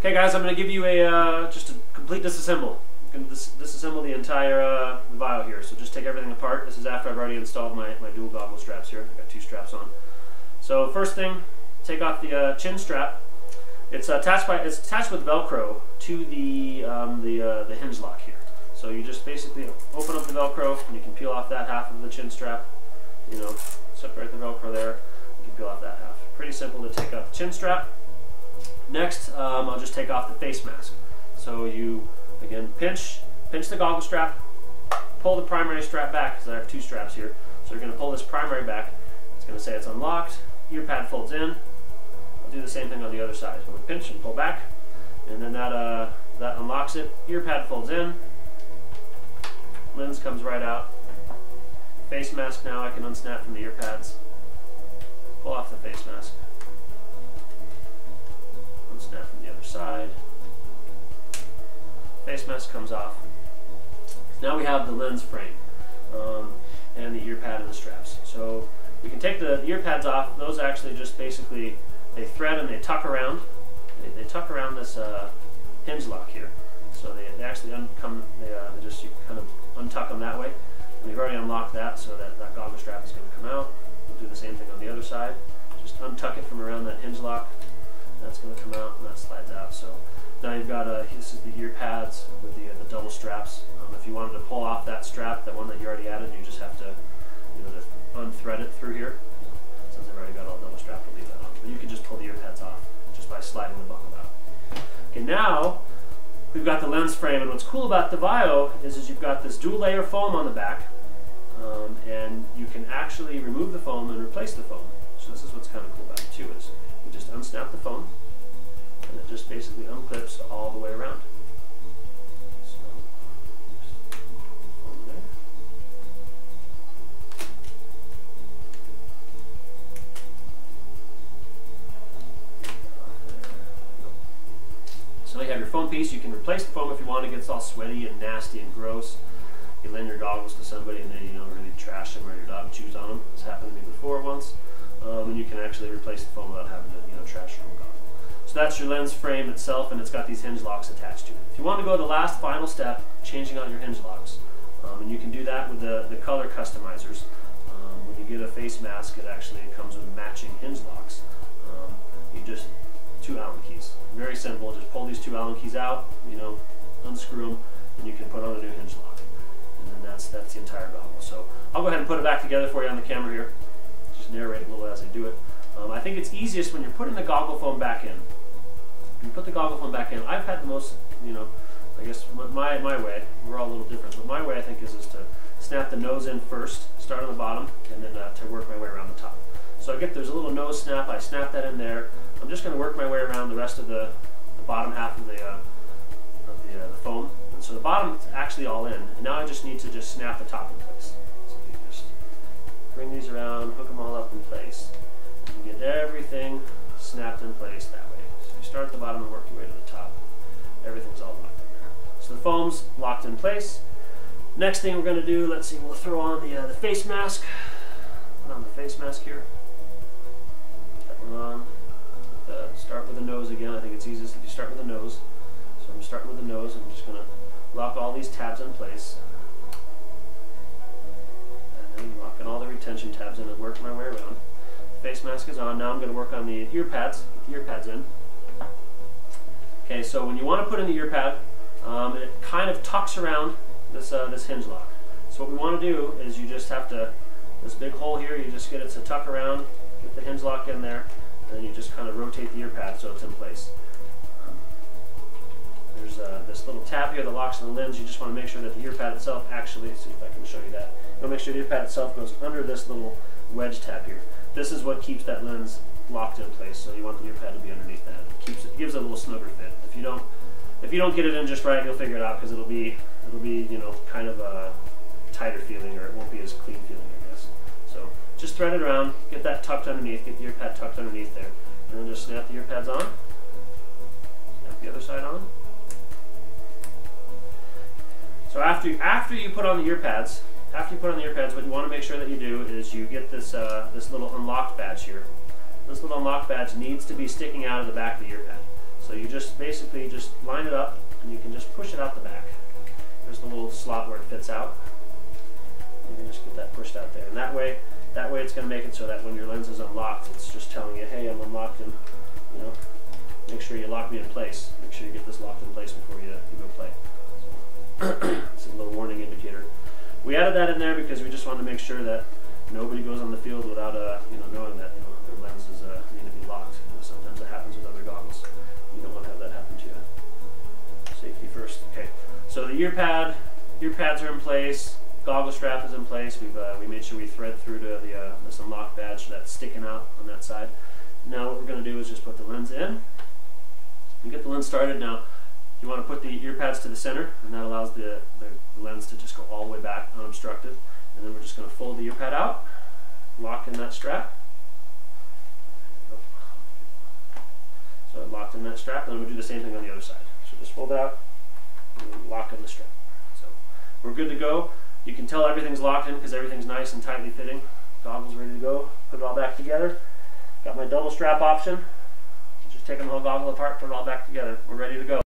Okay guys, I'm going to give you a just a complete disassemble. I'm going to disassemble the entire VIO here. So just take everything apart. This is after I've already installed my dual goggle straps here. I've got 2 straps on. So first thing, take off the chin strap. It's attached with Velcro to the hinge lock here. So you just basically open up the Velcro and you can peel off that half of the chin strap. You know, separate the Velcro there. You can peel off that half. Pretty simple to take off the chin strap. Next, I'll just take off the face mask. So you, again, pinch the goggle strap, pull the primary strap back, because I have 2 straps here. So you're going to pull this primary back. It's going to say it's unlocked. Ear pad folds in. I'll do the same thing on the other side. So we pinch and pull back, and then that unlocks it. Ear pad folds in. Lens comes right out. Face mask now I can unsnap from the ear pads. Pull off the face mask. Unsnap from the other side. Face mask comes off. Now we have the lens frame and the ear pad and the straps. So we can take the ear pads off. Those actually just basically, they thread and they tuck around. They tuck around this hinge lock here. So they actually you kind of untuck them that way. And we've already unlocked that, so that goggle strap is going to come out. We'll do the same thing on the other side. Just untuck it from around that hinge lock. That's going to come out, and that slides out. So now you've got this is the ear pads with the double straps. If you wanted to pull off that strap, that one that you already added, you just have to, just unthread it through here. Since I've already got all double strapped, I'll leave that on. But you can just pull the ear pads off just by sliding the buckle out. Okay, now we've got the lens frame, and what's cool about the VIO is you've got this dual layer foam on the back, and you can actually remove the foam and replace the foam. So this is what's kind of cool about it too, is you just unsnap the foam, and it just basically unclips all the way around. So, foam there. So you have your foam piece. You can replace the foam if you want. It gets all sweaty and nasty and gross. You lend your goggles to somebody and they really trash them, or your dog chews on them. This happened to me before once. And you can actually replace the foam without having to trash your own goggle. So that's your lens frame itself, and it's got these hinge locks attached to it. If you want to go to the last final step, changing out your hinge locks, and you can do that with the color customizers. When you get a face mask, it actually comes with matching hinge locks. You just 2 Allen keys. Very simple. Just pull these 2 Allen keys out, unscrew them, and you can put on a new hinge lock. And then that's the entire goggle. So I'll go ahead and put it back together for you on the camera here. Just narrate a little as I do it. I think it's easiest when you're putting the goggle foam back in. When you put the goggle foam back in, I've had the most, I guess my way, we're all a little different, but my way I think is to snap the nose in first, start on the bottom, and then to work my way around the top. So there's a little nose snap, I snap that in there. I'm just going to work my way around the rest of the bottom half of the foam. And so the bottom is actually all in, and now I just need to just snap the top in place. So you just bring these around, hook them all up in place, and get everything snapped in place that way. So you start at the bottom and work your way to the top. Everything's all locked in there. So the foam's locked in place. Next thing we're going to do, let's see, we'll throw on the face mask. Put on the face mask here. Put that one on. Start with the nose again. I think it's easiest if you start with the nose. So I'm starting with the nose. I'm just going to lock all these tabs in place. And then locking all the retention tabs in and work my way around. Face mask is on. Now I'm going to work on the ear pads. Get the ear pads in. Okay, so when you want to put in the ear pad, it kind of tucks around this hinge lock. So what we want to do is you just have to, this big hole here, you just get it to tuck around, get the hinge lock in there, and then you just kind of rotate the ear pad so it's in place. There's this little tab here that locks on the lens. You just want to make sure that the ear pad itself actually, see if I can show you that. You want to make sure the ear pad itself goes under this little wedge tab here. This is what keeps that lens locked in place, so you want the ear pad to be underneath that. It gives it a little snugger fit. If you don't get it in just right, you'll figure it out, because it'll be kind of a tighter feeling, or it won't be as clean feeling, I guess. So just thread it around, get that tucked underneath, get the ear pad tucked underneath there, and then just snap the ear pads on. Snap the other side on. So after you put on the ear pads, what you want to make sure that you do is you get this this little unlocked badge here. This little unlock badge needs to be sticking out of the back of the ear pad. So you just basically just line it up, and you can just push it out the back. There's the little slot where it fits out. You can just get that pushed out there, and that way it's going to make it so that when your lens is unlocked, it's just telling you, hey, I'm unlocked, and you know, make sure you lock me in place. Make sure you get this locked in place before you go play. So it's a little warning indicator. We added that in there because we just wanted to make sure that nobody goes on the field without knowing that their lenses need to be locked. Sometimes it happens with other goggles. You don't want to have that happen to you. Safety first. Okay. So the ear pads are in place. Goggle strap is in place. We made sure we thread through to this unlock badge that's sticking out on that side. Now what we're going to do is just put the lens in and get the lens started. Now you want to put the ear pads to the center, and that allows the lens to just go all the way back unobstructed. And then we're just going to fold the ear pad out, lock in that strap. So locked in that strap, and then we'll do the same thing on the other side. So just fold it out and lock in the strap. So we're good to go. You can tell everything's locked in because everything's nice and tightly fitting. Goggles ready to go. Put it all back together. Got my double strap option. Just taking the whole goggle apart, put it all back together. We're ready to go.